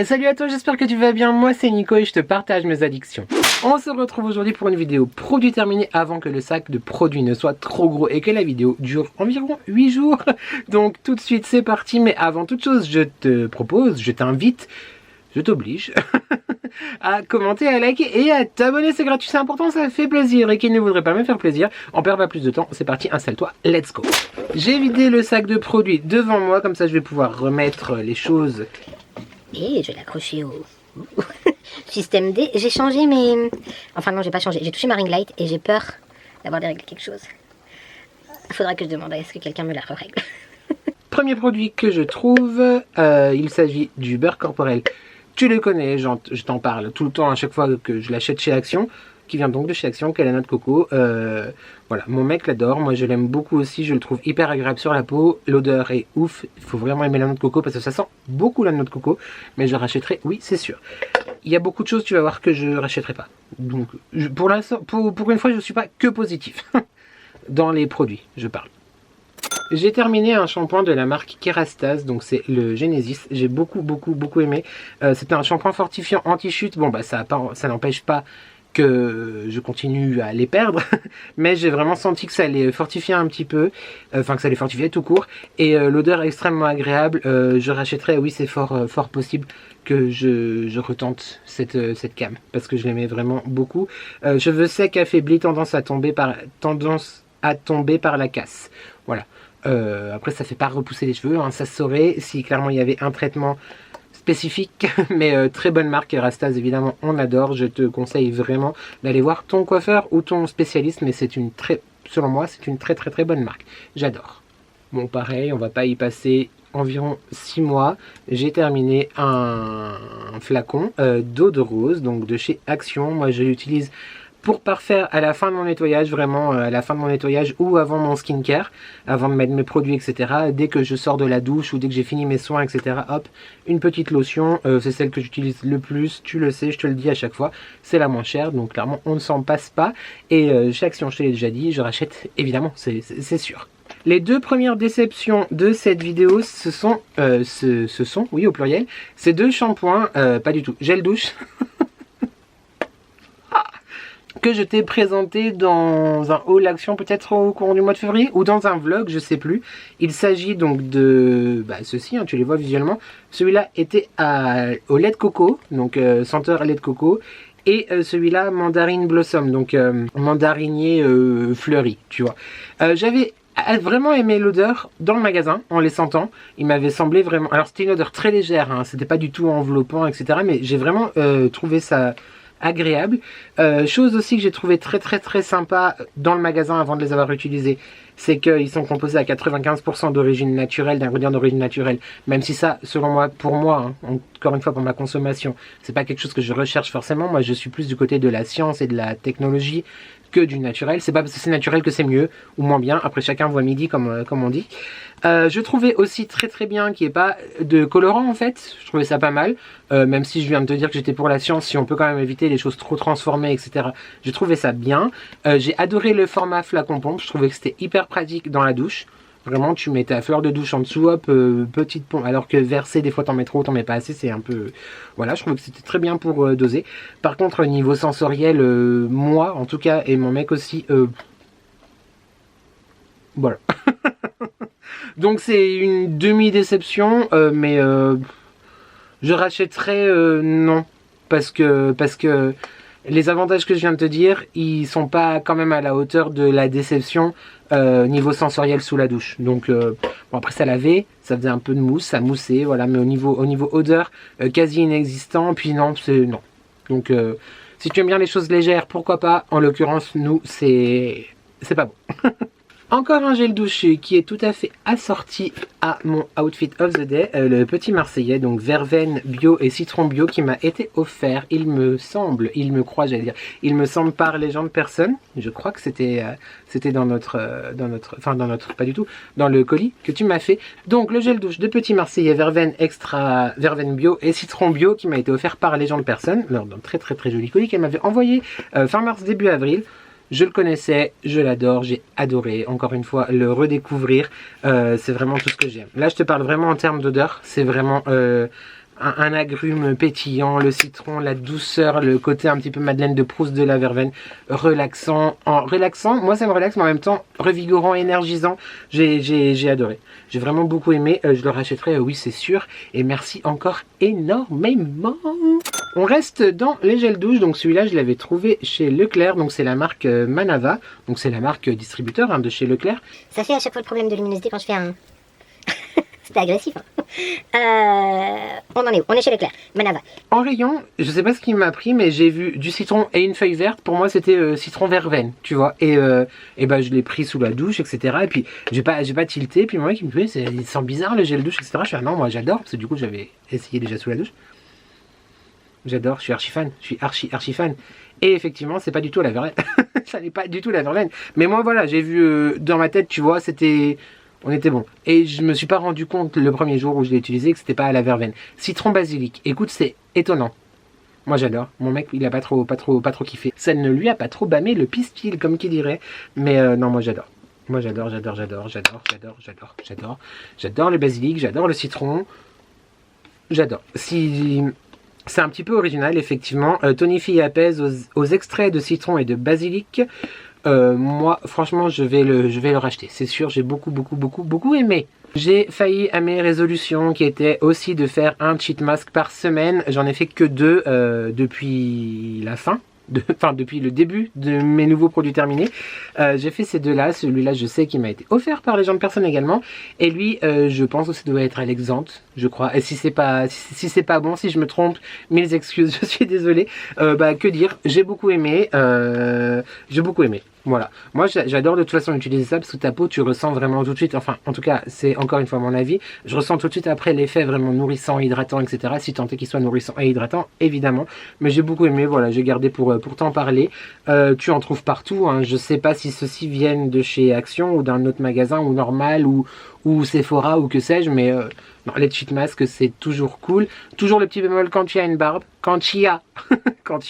Et salut à toi, j'espère que tu vas bien. Moi c'est Nico et je te partage mes addictions. On se retrouve aujourd'hui pour une vidéo produit terminé avant que le sac de produits ne soit trop gros et que la vidéo dure environ 8 jours. Donc tout de suite c'est parti, mais avant toute chose je te propose, je t'invite, je t'oblige à commenter, à liker et à t'abonner, c'est gratuit, c'est important, ça fait plaisir. Et qui ne voudrait pas me faire plaisir, on perd pas plus de temps, c'est parti, installe-toi, let's go. J'ai vidé le sac de produits devant moi, comme ça je vais pouvoir remettre les choses. Et je l'ai accroché au système D. J'ai changé mes... Enfin non, j'ai pas changé, j'ai touché ma ring light et j'ai peur d'avoir déréglé quelque chose. Il faudra que je demande à ce que quelqu'un me la règle. Premier produit que je trouve, il s'agit du beurre corporel. Tu le connais, je t'en parle tout le temps à chaque fois que je l'achète chez Action, qui vient donc de chez Action, qui est la noix de coco. Voilà, mon mec l'adore, moi je l'aime beaucoup aussi, je le trouve hyper agréable sur la peau, l'odeur est ouf, il faut vraiment aimer la noix de coco parce que ça sent beaucoup la noix de coco, mais je rachèterai, oui c'est sûr. Il y a beaucoup de choses, tu vas voir, que je rachèterai pas. Donc pour une fois je ne suis pas que positif, dans les produits je parle. J'ai terminé un shampoing de la marque Kerastase, donc c'est le Genesis. J'ai beaucoup aimé. C'était un shampoing fortifiant anti-chute. Bon bah ça n'empêche pas que je continue à les perdre, mais j'ai vraiment senti que ça les fortifiait un petit peu, enfin que ça les fortifiait tout court, et l'odeur est extrêmement agréable. Je rachèterai, oui c'est fort possible que je retente cette gamme, parce que je l'aimais vraiment beaucoup. Cheveux secs affaiblis, tendance à tomber par la casse. Voilà. Après ça fait pas repousser les cheveux, hein, ça se saurait si clairement il y avait un traitement spécifique, mais très bonne marque. Kerastase évidemment on adore, je te conseille vraiment d'aller voir ton coiffeur ou ton spécialiste, mais c'est selon moi c'est une très bonne marque, j'adore. Bon pareil, on va pas y passer environ 6 mois, j'ai terminé un flacon d'eau de rose, donc de chez Action. Moi je l'utilise pour parfaire à la fin de mon nettoyage, vraiment à la fin de mon nettoyage ou avant mon skincare, avant de mettre mes produits, etc. Dès que je sors de la douche ou dès que j'ai fini mes soins, etc. Hop, une petite lotion, c'est celle que j'utilise le plus, tu le sais, je te le dis à chaque fois, c'est la moins chère, donc clairement on ne s'en passe pas. Et chez Action, je te l'ai déjà dit, je rachète évidemment, c'est sûr. Les deux premières déceptions de cette vidéo, ce sont, oui au pluriel, ces deux shampoings, pas du tout, gel douche. Que je t'ai présenté dans un haul Action peut-être au cours du mois de février ou dans un vlog, je sais plus. Il s'agit donc de ceci, hein, tu les vois visuellement. Celui-là était au lait de coco, donc senteur lait de coco, et celui-là mandarine blossom, donc mandarinier fleuri, tu vois. J'avais vraiment aimé l'odeur dans le magasin en les sentant. Il m'avait semblé vraiment, alors c'était une odeur très légère, hein, c'était pas du tout enveloppant, etc. Mais j'ai vraiment trouvé ça agréable. Chose aussi que j'ai trouvé très sympa dans le magasin avant de les avoir utilisés, c'est qu'ils sont composés à 95% d'origine naturelle, d'ingrédients d'origine naturelle. Même si ça, selon moi, pour moi, hein, encore une fois pour ma consommation, c'est pas quelque chose que je recherche forcément. Moi je suis plus du côté de la science et de la technologie que du naturel. C'est pas parce que c'est naturel que c'est mieux ou moins bien. Après chacun voit midi comme on dit. Je trouvais aussi très bien qu'il n'y ait pas de colorant en fait. Je trouvais ça pas mal. Même si je viens de te dire que j'étais pour la science, si on peut quand même éviter les choses trop transformées, etc. Je trouvais ça bien. J'ai adoré le format flacon pompe. Je trouvais que c'était hyper pratique dans la douche. Vraiment, tu mets ta fleur de douche en dessous, hop, petite pompe. Alors que verser, des fois t'en mets trop, t'en mets pas assez, c'est un peu... Voilà, je trouve que c'était très bien pour doser. Par contre, niveau sensoriel, moi, en tout cas, et mon mec aussi, voilà. Donc c'est une demi-déception, mais je rachèterais, non. Parce que les avantages que je viens de te dire, ils sont pas quand même à la hauteur de la déception niveau sensoriel sous la douche. Donc bon, après ça lavait, ça faisait un peu de mousse, ça moussait, voilà, mais au niveau odeur, quasi inexistant. Puis non, c'est non. Donc si tu aimes bien les choses légères, pourquoi pas. En l'occurrence, nous, c'est pas bon. Encore un gel douche qui est tout à fait assorti à mon outfit of the day, le petit marseillais, donc verveine bio et citron bio qui m'a été offert, il me semble par Légende Personne. Je crois que c'était dans notre, pas du tout, dans le colis que tu m'as fait. Donc le gel douche de petit marseillais verveine bio et citron bio qui m'a été offert par Légende Personne, dans un très joli colis qu'elle m'avait envoyé fin mars début avril. Je le connaissais, je l'adore, j'ai adoré, encore une fois, le redécouvrir, c'est vraiment tout ce que j'aime. Là, je te parle vraiment en termes d'odeur, c'est vraiment un agrume pétillant, le citron, la douceur, le côté un petit peu Madeleine de Proust de la verveine, relaxant. Moi ça me relaxe, mais en même temps revigorant, énergisant. J'ai adoré. J'ai vraiment beaucoup aimé. Je le rachèterai, oui c'est sûr. Et merci encore énormément. On reste dans les gels douche. Donc celui-là je l'avais trouvé chez Leclerc. Donc c'est la marque Manava. Donc c'est la marque distributeur de chez Leclerc. Ça fait à chaque fois le problème de luminosité quand je fais un... C'était agressif. Hein. On en est où? On est chez Leclerc. Manava. En rayon, je sais pas ce qui m'a pris, mais j'ai vu du citron et une feuille verte. Pour moi, c'était citron verveine, tu vois. Et bah, je l'ai pris sous la douche, etc. Et puis, j'ai pas tilté. Puis moi, qui me dit, il sent bizarre le gel douche, etc. Je suis non, moi j'adore, parce que du coup, j'avais essayé déjà sous la douche. J'adore, je suis archi fan. Je suis archi fan. Et effectivement, c'est pas du tout la verveine. Ça n'est pas du tout la verveine. Mais moi, voilà, j'ai vu dans ma tête, tu vois, c'était... On était bon. Et je me suis pas rendu compte le premier jour où je l'ai utilisé que c'était pas à la verveine. Citron basilic. Écoute, c'est étonnant. Moi j'adore. Mon mec, il a pas trop kiffé. Ça ne lui a pas trop bâmé le pistil, comme qui dirait. Mais non, moi j'adore. Moi j'adore. J'adore le basilic, j'adore le citron. J'adore. Si... C'est un petit peu original, effectivement. Tonifie et apaise aux extraits de citron et de basilic. Moi, franchement, je vais le racheter. C'est sûr, j'ai beaucoup aimé. J'ai failli à mes résolutions qui étaient aussi de faire un cheat mask par semaine. J'en ai fait que 2 depuis la fin. Depuis le début de mes nouveaux produits terminés. J'ai fait ces 2-là. Celui-là, je sais qu'il m'a été offert par les gens de personne également. Et lui, je pense que ça doit être à l'exempt, je crois. Et si c'est pas bon, si je me trompe, mille excuses, je suis désolé. Bah, que dire, j'ai beaucoup aimé. Voilà. Moi, j'adore de toute façon utiliser ça parce que ta peau, tu ressens vraiment tout de suite. Enfin, en tout cas, c'est encore une fois mon avis. Je ressens tout de suite après l'effet vraiment nourrissant, hydratant, etc. Si tant est qu'il soit nourrissant et hydratant, évidemment. Mais j'ai beaucoup aimé. Voilà, j'ai gardé pour t'en parler. Tu en trouves partout. Hein. Je sais pas si ceux-ci viennent de chez Action ou d'un autre magasin ou Normal ou Sephora ou que sais-je. Mais non, les cheat masks, c'est toujours cool. Toujours le petit bémol quand tu as une barbe. Quand tu as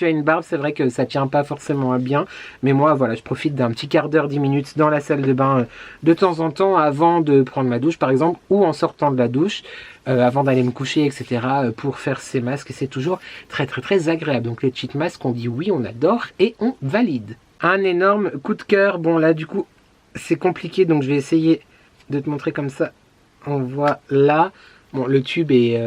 une barbe, c'est vrai que ça tient pas forcément bien. Mais moi, voilà, je profite d'un petit quart d'heure, 10 minutes dans la salle de bain de temps en temps avant de prendre ma douche, par exemple, ou en sortant de la douche, avant d'aller me coucher, etc. Pour faire ces masques. Et c'est toujours très agréable. Donc les cheat masks, on dit oui, on adore et on valide. Un énorme coup de cœur. Bon, là, du coup, c'est compliqué. Donc je vais essayer de te montrer comme ça. On voit là. Bon, le tube est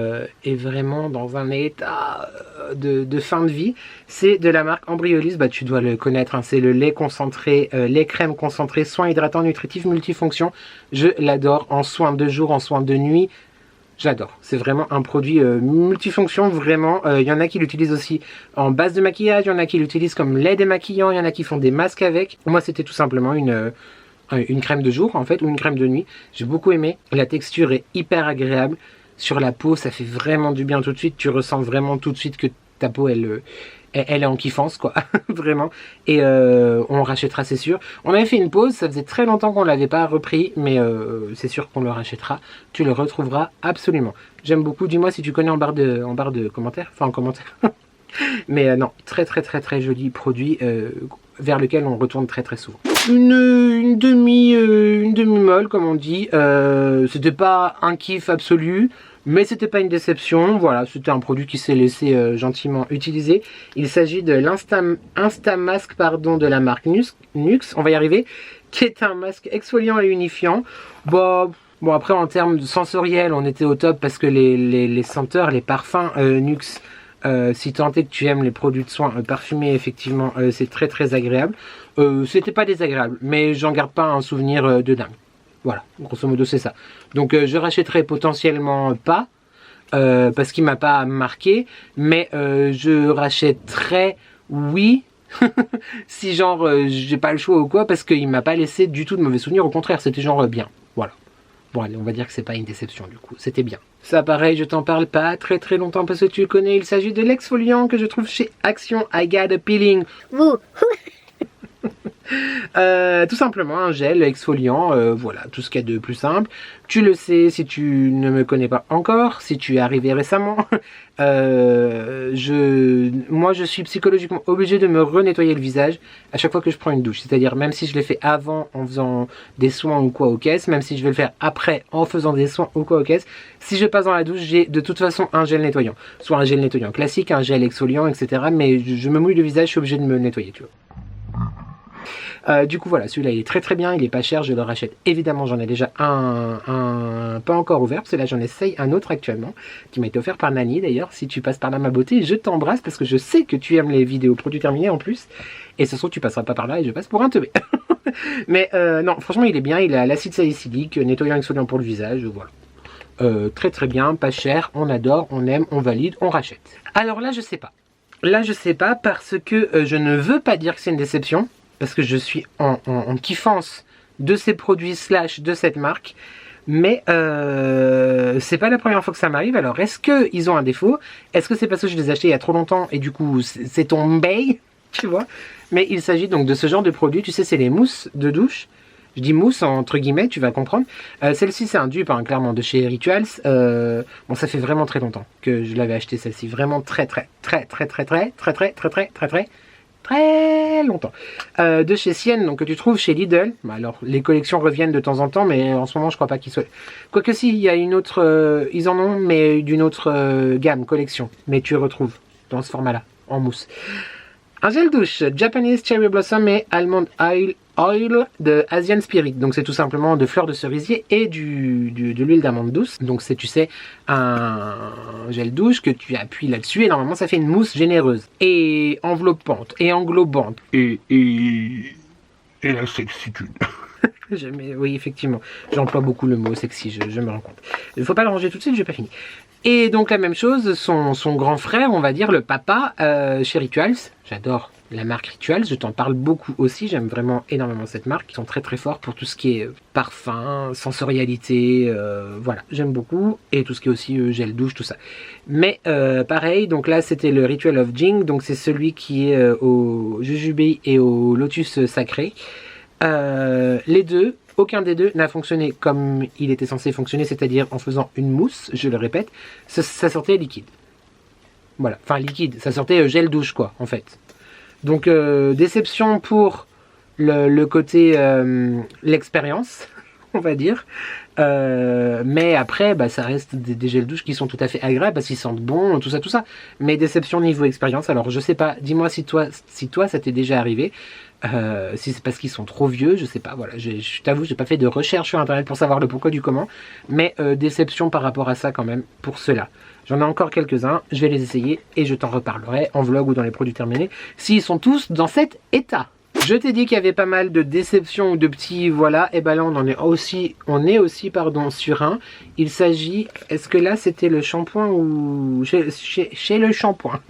vraiment dans un état de fin de vie. C'est de la marque Embryolisse, bah, tu dois le connaître, hein. C'est le lait concentré, lait crème concentré, soin hydratant nutritif multifonction. Je l'adore en soins de jour, en soins de nuit. J'adore. C'est vraiment un produit multifonction, vraiment. Il y en a qui l'utilisent aussi en base de maquillage, il y en a qui l'utilisent comme lait démaquillant, il y en a qui font des masques avec. Moi, c'était tout simplement une crème de jour en fait, ou une crème de nuit. J'ai beaucoup aimé, la texture est hyper agréable sur la peau, ça fait vraiment du bien tout de suite. Tu ressens vraiment tout de suite que ta peau elle est en kiffance quoi. Vraiment. Et on rachètera, c'est sûr. On avait fait une pause, ça faisait très longtemps qu'on l'avait pas repris, mais c'est sûr qu'on le rachètera. Tu le retrouveras absolument. J'aime beaucoup, dis-moi si tu connais en barre de commentaires, enfin en commentaire. Mais non, très joli produit vers lequel on retourne très souvent. Une demi-molle comme on dit. C'était pas un kiff absolu, mais c'était pas une déception. Voilà, c'était un produit qui s'est laissé gentiment utiliser. Il s'agit de l'Instamask de la marque Nux, on va y arriver, qui est un masque exfoliant et unifiant. Bon après en termes de sensoriel, on était au top parce que les senteurs, les parfums Nux, si tant est que tu aimes les produits de soins parfumés, effectivement, c'est très agréable. C'était pas désagréable, mais j'en garde pas un souvenir de dingue. Voilà, grosso modo c'est ça. Donc je rachèterai potentiellement pas, parce qu'il m'a pas marqué, mais je rachèterai, oui, si genre j'ai pas le choix ou quoi, parce qu'il m'a pas laissé du tout de mauvais souvenirs, au contraire, c'était genre bien, voilà. Bon allez, on va dire que c'est pas une déception du coup, c'était bien. Ça pareil, je t'en parle pas très longtemps parce que tu le connais, il s'agit de l'exfoliant que je trouve chez Action I Got a Peeling. Tout simplement un gel exfoliant, voilà, tout ce qu'il y a de plus simple. Tu le sais si tu ne me connais pas encore, si tu es arrivé récemment. Moi je suis psychologiquement obligé de me renettoyer le visage à chaque fois que je prends une douche. C'est-à-dire même si je l'ai fait avant en faisant des soins ou quoi aux caisses, même si je vais le faire après en faisant des soins ou quoi aux caisses, si je passe dans la douche, j'ai de toute façon un gel nettoyant. Soit un gel nettoyant classique, un gel exfoliant, etc. Mais je me mouille le visage, je suis obligé de me nettoyer, tu vois. Du coup voilà, celui-là il est très très bien, il est pas cher, je le rachète évidemment, j'en ai déjà un pas encore ouvert, parce que là j'en essaye un autre actuellement, qui m'a été offert par Nani d'ailleurs. Si tu passes par là ma beauté, je t'embrasse parce que je sais que tu aimes les vidéos produits terminés en plus, et ce soir tu passeras pas par là et je passe pour un teubé. Mais non, franchement il est bien, il a l'acide salicylique, nettoyant exfoliant pour le visage, voilà. Très très bien, pas cher, on adore, on aime, on valide, on rachète. Alors là je sais pas. Là je sais pas parce que je ne veux pas dire que c'est une déception, parce que je suis en kiffance de ces produits / de cette marque. Mais c'est pas la première fois que ça m'arrive. Alors est-ce qu'ils ont un défaut? Est-ce que c'est parce que je les ai achetés il y a trop longtemps et du coup c'est tombé, tu vois? Mais il s'agit donc de ce genre de produit, tu sais, c'est les mousses de douche. Je dis mousse entre guillemets, tu vas comprendre. Celle-ci c'est un dupe, hein, clairement, de chez Rituals. Bon, ça fait vraiment très longtemps que je l'avais acheté, celle-ci. Vraiment très longtemps. De chez Sienne, donc que tu trouves chez Lidl. Bah, alors les collections reviennent de temps en temps, mais en ce moment je crois pas qu'ils soient. Quoique si, il y a une autre, ils en ont, mais d'une autre gamme collection. Mais tu retrouves dans ce format-là, en mousse. Un gel douche Japanese Cherry Blossom et Almond Oil de Asian Spirit. Donc c'est tout simplement de fleurs de cerisier et de l'huile d'amande douce. Donc c'est, tu sais, un gel douche que tu appuies là-dessus et normalement ça fait une mousse généreuse et enveloppante et englobante. Et la sexitude. Oui, effectivement, j'emploie beaucoup le mot sexy, je me rends compte. Il ne faut pas le ranger tout de suite, j'ai pas fini. Et donc la même chose, son grand frère, on va dire, le papa, chez Rituals. J'adore la marque Rituals, je t'en parle beaucoup aussi, j'aime vraiment énormément cette marque. Ils sont très très forts pour tout ce qui est parfum, sensorialité, voilà, j'aime beaucoup. Et tout ce qui est aussi gel douche, tout ça. Mais pareil, donc là c'était le Ritual of Jing, donc c'est celui qui est au jujube et au lotus sacré. Les deux, aucun des deux n'a fonctionné comme il était censé fonctionner, c'est-à-dire en faisant une mousse, je le répète, ça sortait liquide. Voilà, enfin liquide, ça sortait gel douche quoi, en fait. Donc déception pour le côté, l'expérience, on va dire. Mais après, bah, ça reste des gels douche qui sont tout à fait agréables parce qu'ils sentent bon, tout ça. Mais déception niveau expérience, alors je sais pas, dis-moi si toi ça t'est déjà arrivé. Si c'est parce qu'ils sont trop vieux, je sais pas, voilà, je t'avoue, j'ai pas fait de recherche sur internet pour savoir le pourquoi du comment, mais déception par rapport à ça quand même, pour cela. J'en ai encore quelques-uns, je vais les essayer et je t'en reparlerai en vlog ou dans les produits terminés, s'ils sont tous dans cet état. Je t'ai dit qu'il y avait pas mal de déceptions ou de petits, voilà, et ben là on est aussi sur un. Il s'agit, est-ce que là c'était le shampoing ou chez le shampoing?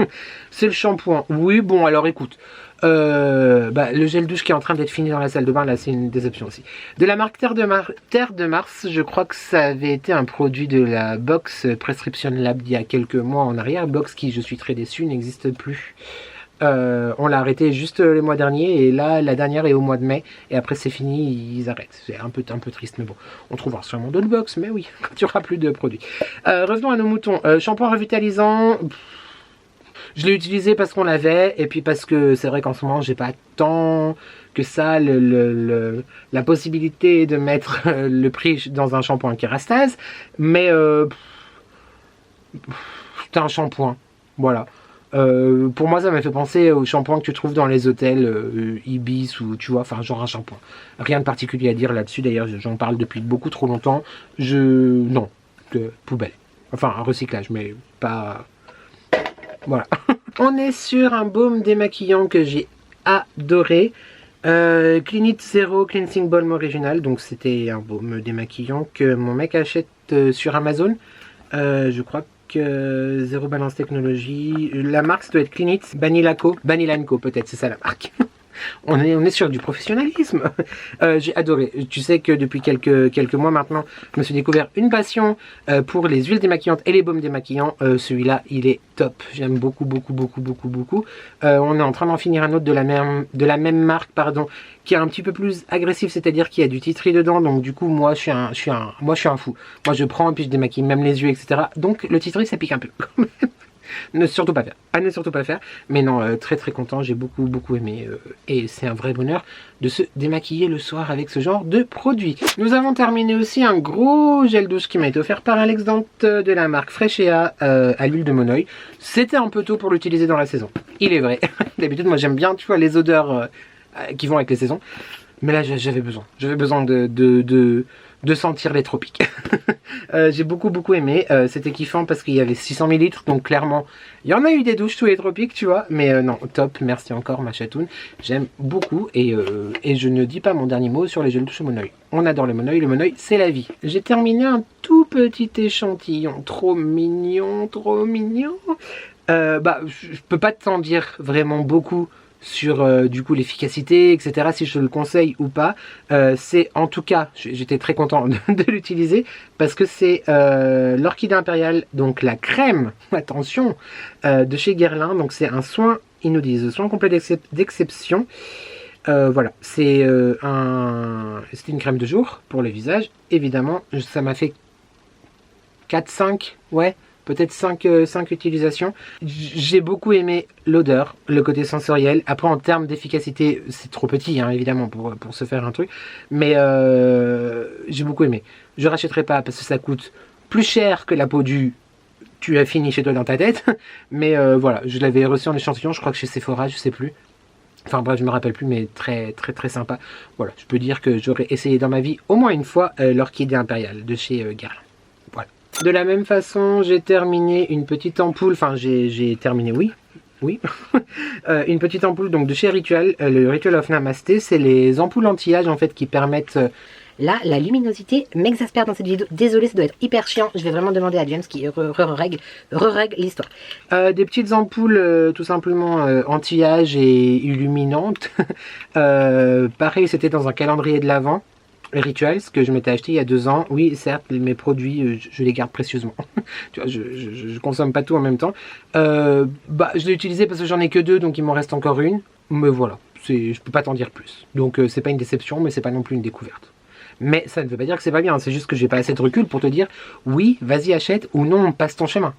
C'est le shampoing, oui, bon alors écoute. Le gel douche qui est en train d'être fini dans la salle de bain, là c'est une déception aussi. De la marque Terre de Mars, je crois que ça avait été un produit de la box Prescription Lab il y a quelques mois en arrière, box qui, je suis très déçu, n'existe plus. On l'a arrêté juste le mois dernier et là la dernière est au mois de mai et après c'est fini, ils arrêtent. C'est un peu triste, mais bon, on trouvera sûrement d'autres box, mais oui, quand il n'y aura plus de produits. Revenons à nos moutons. Shampoing revitalisant. Je l'ai utilisé parce qu'on l'avait et puis parce que c'est vrai qu'en ce moment j'ai pas tant que ça la possibilité de mettre le prix dans un shampoing Kerastase, mais c'est un shampoing, voilà. Pour moi ça m'a fait penser au shampoing que tu trouves dans les hôtels Ibis ou tu vois, enfin genre un shampoing. Rien de particulier à dire là-dessus, d'ailleurs j'en parle depuis beaucoup trop longtemps. Non, poubelle. Enfin un recyclage, mais pas... Voilà. On est sur un baume démaquillant que j'ai adoré. Clinique Zero Cleansing Balm original. Donc c'était un baume démaquillant que mon mec achète sur Amazon. Je crois que Zero Balance Technology. La marque ça doit être Clinique Vanilla Co. Vanilla Co peut-être, c'est ça la marque. On est sur du professionnalisme. J'ai adoré. Tu sais que depuis quelques mois maintenant, je me suis découvert une passion pour les huiles démaquillantes et les baumes démaquillants. Celui-là, il est top. J'aime beaucoup. On est en train d'en finir un autre de la même marque, pardon, qui est un petit peu plus agressif, c'est-à-dire qu'il y a du tea tree dedans. Donc du coup, moi, je suis un fou. Moi, je prends et puis je démaquille même les yeux, etc. Donc le tea tree, ça pique un peu. Ne surtout pas faire. Ne surtout pas faire. Mais non, très content. J'ai beaucoup aimé. Et c'est un vrai bonheur de se démaquiller le soir avec ce genre de produit. Nous avons terminé aussi un gros gel douche qui m'a été offert par Alex Dante de la marque Freshéa à l'huile de monoï. C'était un peu tôt pour l'utiliser dans la saison. Il est vrai. D'habitude, moi j'aime bien, tu vois, les odeurs qui vont avec les saisons. Mais là, j'avais besoin. J'avais besoin de sentir les tropiques. J'ai beaucoup aimé. C'était kiffant parce qu'il y avait 600 ml. Donc clairement, il y en a eu des douches sous les tropiques, tu vois. Mais non, top. Merci encore, ma chatoune. J'aime beaucoup. Et je ne dis pas mon dernier mot sur les gels douche au monoï. On adore le monoï. Le monoï, c'est la vie. J'ai terminé un tout petit échantillon. Trop mignon. Je peux pas t'en dire vraiment beaucoup sur du coup l'efficacité, etc., si je le conseille ou pas. C'est en tout cas, j'étais très content de l'utiliser parce que c'est l'orchidée impériale, donc la crème, attention, de chez Guerlain. Donc c'est un soin, ils nous disent, soin complet d'exception. Voilà, c'était une crème de jour pour le visage. Évidemment, ça m'a fait 4-5, ouais, peut-être 5 utilisations. J'ai beaucoup aimé l'odeur, le côté sensoriel. Après, en termes d'efficacité, c'est trop petit, hein, évidemment, pour se faire un truc. Mais j'ai beaucoup aimé. Je rachèterai pas parce que ça coûte plus cher que la peau du tu as fini chez toi dans ta tête. Mais voilà, je l'avais reçu en échantillon, je crois que chez Sephora, je sais plus. Enfin bref, je me rappelle plus, mais très sympa. Voilà, je peux dire que j'aurais essayé dans ma vie au moins une fois l'orchidée impériale de chez Guerlain. Voilà. De la même façon, j'ai terminé une petite ampoule, enfin j'ai terminé, oui, une petite ampoule donc de chez Ritual, le Ritual of Namasté, c'est les ampoules anti-âge en fait qui permettent... Là, la luminosité m'exaspère dans cette vidéo. Désolé, ça doit être hyper chiant. Je vais vraiment demander à James qui re-règle l'histoire. Des petites ampoules tout simplement anti-âge et illuminantes. Pareil, c'était dans un calendrier de l'Avent. Rituals que je m'étais acheté il y a 2 ans. Oui, certes, mes produits, je les garde précieusement. Tu vois, je consomme pas tout en même temps. Je l'ai utilisé parce que j'en ai que 2, donc il m'en reste encore une. Mais voilà, je peux pas t'en dire plus. Donc c'est pas une déception, mais c'est pas non plus une découverte. Mais ça ne veut pas dire que c'est pas bien, c'est juste que j'ai pas assez de recul pour te dire oui, vas-y achète ou non, passe ton chemin.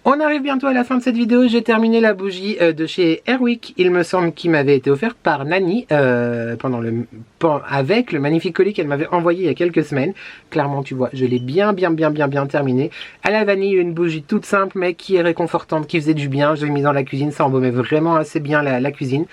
On arrive bientôt à la fin de cette vidéo, j'ai terminé la bougie de chez Airwick, il me semble qu'il m'avait été offert par Nani avec le magnifique colis qu'elle m'avait envoyé il y a quelques semaines. Clairement tu vois, je l'ai bien terminé. À la vanille, une bougie toute simple mais qui est réconfortante, qui faisait du bien, je l'ai mise dans la cuisine, ça embaumait vraiment assez bien la cuisine.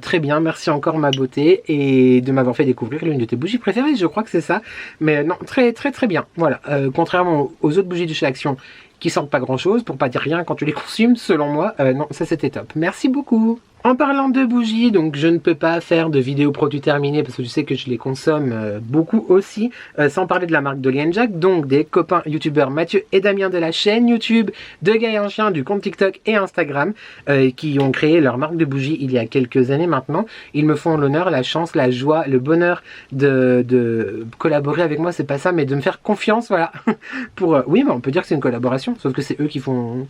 Très bien, merci encore ma beauté et de m'avoir fait découvrir l'une de tes bougies préférées, je crois que c'est ça. Mais non, très bien, voilà. Contrairement aux autres bougies de chez Action, qui sentent pas grand chose, pour pas dire rien quand tu les consumes, selon moi, non, ça c'était top. Merci beaucoup. En parlant de bougies, donc je ne peux pas faire de vidéo produit terminé parce que je sais que je les consomme beaucoup aussi, sans parler de la marque Dolly & Jack, donc des copains youtubeurs Mathieu et Damien de la chaîne YouTube de Gaël un Chien, du compte TikTok et Instagram, qui ont créé leur marque de bougies il y a quelques années maintenant. Ils me font l'honneur, la chance, la joie, le bonheur de collaborer avec moi, c'est pas ça, mais de me faire confiance, voilà. Pour, oui, mais on peut dire que c'est une collaboration, sauf que c'est eux qui font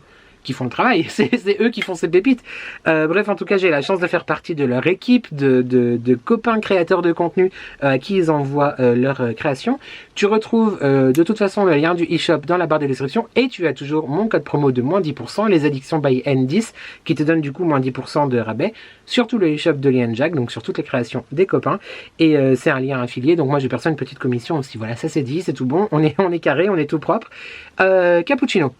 le travail, c'est eux qui font ces pépites. Bref, en tout cas, j'ai la chance de faire partie de leur équipe de copains créateurs de contenu à qui ils envoient leur création. Tu retrouves de toute façon le lien du e-shop dans la barre de description et tu as toujours mon code promo de moins 10%, les addictions by N10, qui te donne du coup moins 10% de rabais sur tout le e-shop de Dolly & Jack, donc sur toutes les créations des copains. Et c'est un lien affilié, donc moi je perçois une petite commission aussi. Voilà, ça c'est dit, c'est tout bon, on est carré, on est tout propre. Cappuccino.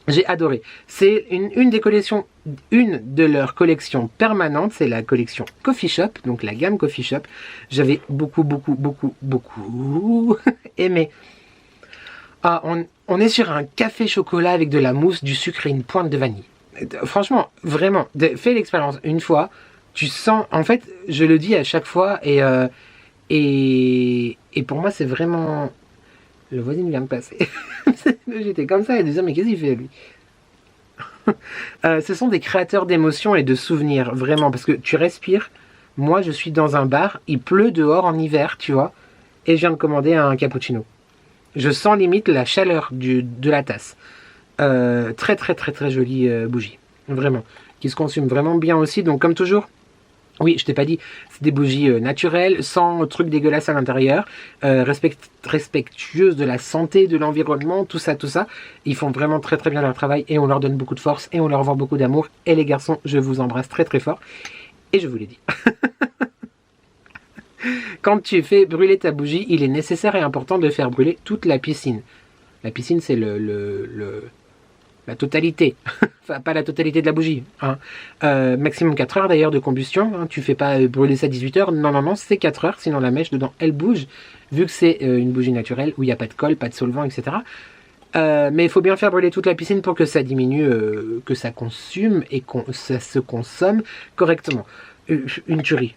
J'ai adoré. C'est une des collections, une de leurs collections permanentes, c'est la collection Coffee Shop, donc la gamme Coffee Shop. J'avais beaucoup aimé. Ah, on est sur un café chocolat avec de la mousse, du sucre et une pointe de vanille. Franchement, vraiment, fais l'expérience une fois. Tu sens, en fait, je le dis à chaque fois et pour moi c'est vraiment... Le voisin vient de passer. J'étais comme ça et de dire mais qu'est-ce qu'il fait lui. Ce sont des créateurs d'émotions et de souvenirs, vraiment, parce que tu respires Moi, je suis dans un bar, il pleut dehors en hiver, tu vois, et je viens de commander un cappuccino. Je sens limite la chaleur de la tasse. Très très très très jolie bougie, vraiment, qui se consume vraiment bien aussi. Donc comme toujours, oui, je t'ai pas dit, c'est des bougies naturelles, sans trucs dégueulasses à l'intérieur, respectueuses de la santé, de l'environnement, tout ça, tout ça. Ils font vraiment très très bien leur travail et on leur donne beaucoup de force et on leur vend beaucoup d'amour. Et les garçons, je vous embrasse très très fort. Et je vous l'ai dit. Quand tu fais brûler ta bougie, il est nécessaire et important de faire brûler toute la piscine. La piscine, c'est la totalité. Enfin, pas la totalité de la bougie. Hein. Maximum 4 heures d'ailleurs de combustion. Hein. Tu fais pas brûler ça 18 heures. Non, non, non, c'est 4 heures. Sinon, la mèche dedans, elle bouge. Vu que c'est une bougie naturelle où il n'y a pas de colle, pas de solvant, etc. Mais il faut bien faire brûler toute la piscine pour que ça diminue, que ça consume et que ça se consomme correctement. Une tuerie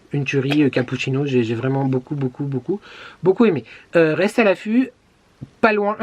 cappuccino. J'ai vraiment beaucoup aimé. Reste à l'affût. Pas loin,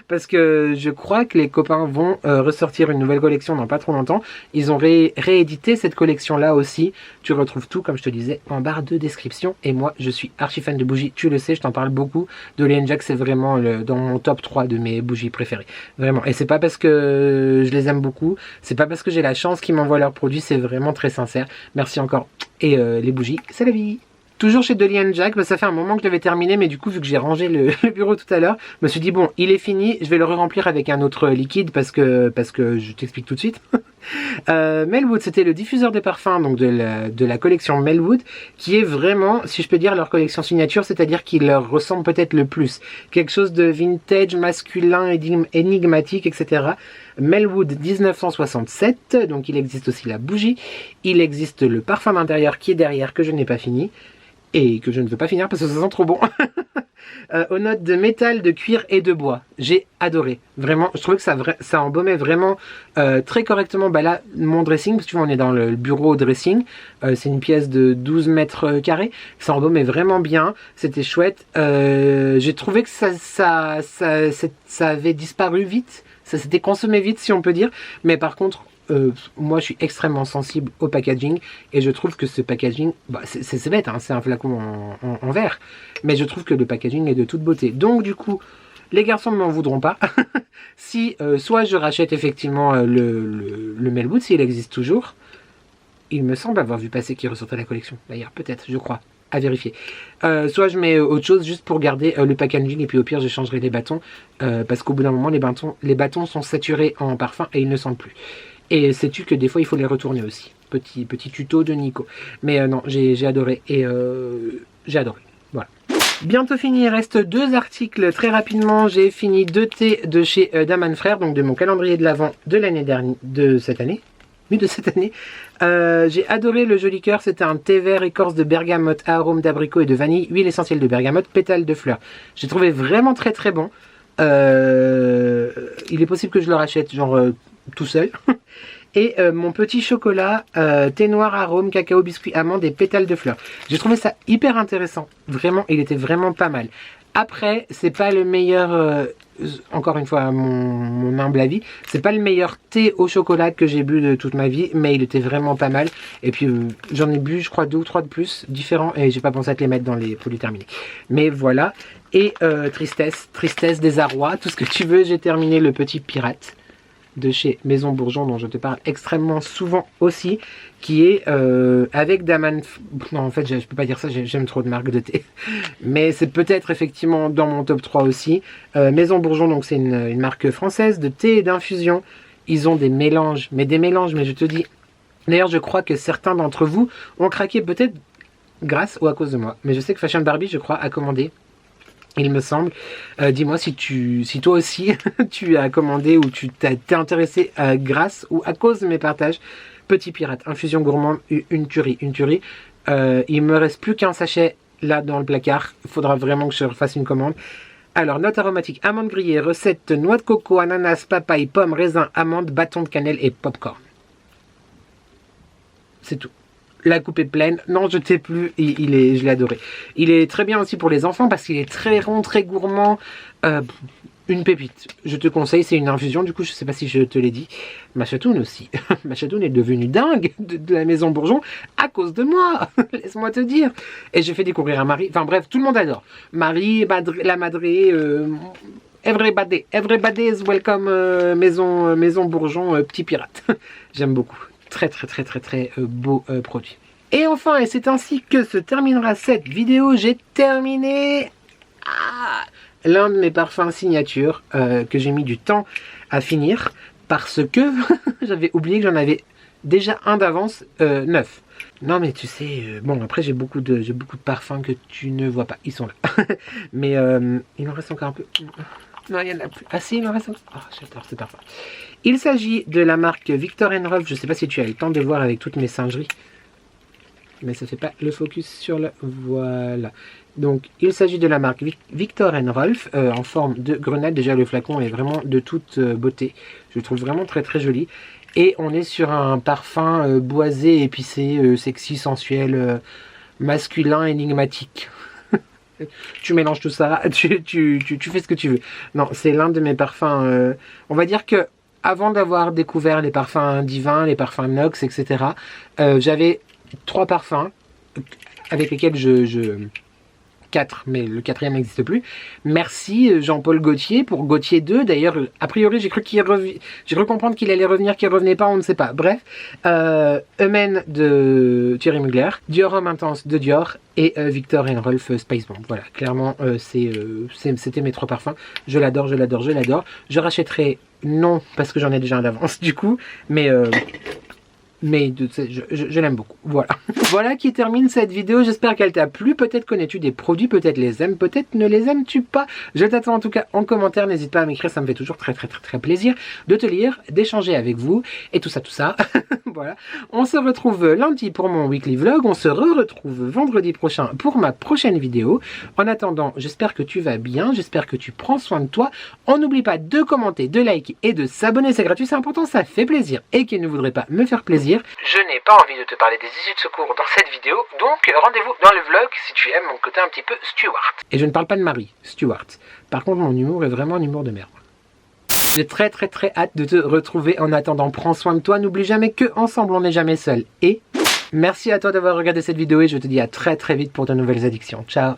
parce que je crois que les copains vont ressortir une nouvelle collection dans pas trop longtemps. Ils ont réédité cette collection-là aussi. Tu retrouves tout, comme je te disais, en barre de description. Et moi, je suis archi fan de bougies. Tu le sais, je t'en parle beaucoup. Dolly & Jack, c'est vraiment dans mon top 3 de mes bougies préférées. Vraiment. Et c'est pas parce que je les aime beaucoup. C'est pas parce que j'ai la chance qu'ils m'envoient leurs produits. C'est vraiment très sincère. Merci encore. Et les bougies, c'est la vie. Toujours chez Dolly & Jack, ça fait un moment que je l'avais terminé, mais du coup, vu que j'ai rangé le bureau tout à l'heure, je me suis dit, bon, il est fini, je vais le remplir avec un autre liquide, parce que je t'explique tout de suite. Melwood, c'était le diffuseur de parfums donc de la collection Melwood, qui est vraiment, si je peux dire, leur collection signature, c'est-à-dire qu'il leur ressemble peut-être le plus. Quelque chose de vintage, masculin, énigmatique, etc. Melwood 1967, donc il existe aussi la bougie, il existe le parfum d'intérieur qui est derrière, que je n'ai pas fini, et que je ne veux pas finir parce que ça sent trop bon. Aux notes de métal, de cuir et de bois. J'ai adoré. Vraiment, je trouvais que ça embaumait vraiment très correctement. Bah là, mon dressing, parce que tu vois, on est dans le bureau dressing. C'est une pièce de 12 mètres carrés. Ça embaumait vraiment bien. C'était chouette. J'ai trouvé que ça avait disparu vite. Ça s'était consommé vite, si on peut dire. Mais par contre, moi je suis extrêmement sensible au packaging et je trouve que ce packaging, bah, c'est bête, hein, c'est un flacon en verre, mais je trouve que le packaging est de toute beauté. Donc du coup, les garçons ne m'en voudront pas si soit je rachète effectivement le Melwood s'il existe toujours. Il me semble avoir vu passer qu'il ressortait la collection, d'ailleurs peut-être, je crois, à vérifier. Soit je mets autre chose juste pour garder le packaging et puis au pire je changerai les bâtons parce qu'au bout d'un moment les bâtons sont saturés en parfum et ils ne sentent plus. Et sais-tu que des fois il faut les retourner aussi. Petit tuto de Nico. Mais non, j'ai adoré. Et j'ai adoré. Voilà. Bientôt fini, il reste 2 articles très rapidement. J'ai fini 2 thés de chez Daman Frères, donc de mon calendrier de l'Avent de l'année dernière, de cette année. Oui, de cette année. J'ai adoré le joli cœur. C'était un thé vert écorce de bergamote à arôme d'abricot et de vanille, huile essentielle de bergamote, pétales de fleurs. J'ai trouvé vraiment très très bon. Il est possible que je le rachète genre tout seul. Et mon petit chocolat, thé noir, arôme, cacao, biscuit, amande et pétales de fleurs. J'ai trouvé ça hyper intéressant. Vraiment, il était vraiment pas mal. Après, c'est pas le meilleur, encore une fois, à mon humble avis, c'est pas le meilleur thé au chocolat que j'ai bu de toute ma vie, mais il était vraiment pas mal. Et puis, j'en ai bu, je crois, 2 ou 3 de plus, différents, et j'ai pas pensé à te les mettre dans les produits terminés. Mais voilà. Et tristesse, désarroi, tout ce que tu veux, j'ai terminé le petit pirate de chez Maison Bourgeon dont je te parle extrêmement souvent aussi, qui est avec Daman... Non, en fait, je peux pas dire ça, j'aime trop de marques de thé. Mais c'est peut-être effectivement dans mon top 3 aussi. Maison Bourgeon, donc c'est une marque française de thé et d'infusion. Ils ont des mélanges, mais je te dis... D'ailleurs, je crois que certains d'entre vous ont craqué peut-être grâce ou à cause de moi. Mais je sais que Fashion Barbie, je crois, a commandé, il me semble. Dis-moi si toi aussi tu as commandé ou tu t'es intéressé grâce ou à cause de mes partages. Petit pirate, infusion gourmande, une tuerie. Il me reste plus qu'un sachet là dans le placard. Il faudra vraiment que je refasse une commande. Alors, notes aromatiques, amandes grillées, recette noix de coco, ananas, papaye, pomme, raisin, amande, bâton de cannelle et popcorn. C'est tout. La coupe est pleine. Non, je ne sais plus. Je l'ai adoré. Il est très bien aussi pour les enfants parce qu'il est très rond, très gourmand. une pépite. Je te conseille, c'est une infusion. Du coup, je sais pas si je te l'ai dit. Ma chatoune aussi. Ma chatoune est devenue dingue de la maison Bourgeon à cause de moi. Laisse-moi te dire. Et je fais découvrir à Marie. Enfin bref, tout le monde adore. Marie, la madré, everybody is welcome. Maison Bourgeon, petit pirate. J'aime beaucoup. Très beau produit. Et enfin, et c'est ainsi que se terminera cette vidéo. J'ai terminé l'un de mes parfums signature que j'ai mis du temps à finir parce que j'avais oublié que j'en avais déjà un d'avance neuf. Non mais tu sais, bon après j'ai beaucoup de parfums que tu ne vois pas, ils sont là. Mais il en reste encore un peu. Non, il y en a plus. Ah si, il en reste un peu. Oh, j'adore ce parfum. Il s'agit de la marque Viktor & Rolf. Je ne sais pas si tu as le temps de voir avec toutes mes singeries. Mais ça ne fait pas le focus sur le... Voilà. Donc, il s'agit de la marque Viktor & Rolf en forme de grenade. Déjà, le flacon est vraiment de toute beauté. Je le trouve vraiment très joli. Et on est sur un parfum boisé, épicé, sexy, sensuel, masculin, énigmatique. Tu mélanges tout ça, tu fais ce que tu veux. Non, c'est l'un de mes parfums. On va dire que avant d'avoir découvert les parfums divins, les parfums Nox, etc., j'avais 3 parfums avec lesquels 4, mais le 4e n'existe plus. Merci Jean-Paul Gaultier pour Gaultier 2. D'ailleurs, a priori, j'ai cru comprendre qu'il allait revenir, qu'il revenait pas, on ne sait pas. Bref, Eumen de Thierry Mugler, Dior Homme Intense de Dior et Viktor & Rolf Space Bomb. Voilà, clairement, c'était mes 3 parfums. Je l'adore. Je rachèterai, non, parce que j'en ai déjà un d'avance du coup, mais je l'aime beaucoup, voilà. Voilà qui termine cette vidéo, j'espère qu'elle t'a plu. Peut-être connais-tu des produits, peut-être les aimes, peut-être ne les aimes-tu pas. Je t'attends en tout cas en commentaire, n'hésite pas à m'écrire, ça me fait toujours très plaisir de te lire, d'échanger avec vous, et tout ça. Voilà, on se retrouve lundi pour mon weekly vlog, on se retrouve vendredi prochain pour ma prochaine vidéo. En attendant, j'espère que tu vas bien, j'espère que tu prends soin de toi. On n'oublie pas de commenter, de liker et de s'abonner, c'est gratuit, c'est important, ça fait plaisir. Et qui ne voudrait pas me faire plaisir, je n'ai pas envie de te parler des issues de secours dans cette vidéo, donc rendez-vous dans le vlog si tu aimes mon côté un petit peu Stewart. Et je ne parle pas de Marie, Stewart. Par contre, mon humour est vraiment un humour de merde. J'ai très hâte de te retrouver. En attendant, prends soin de toi. N'oublie jamais que ensemble on n'est jamais seul. Et merci à toi d'avoir regardé cette vidéo et je te dis à très vite pour de nouvelles addictions. Ciao.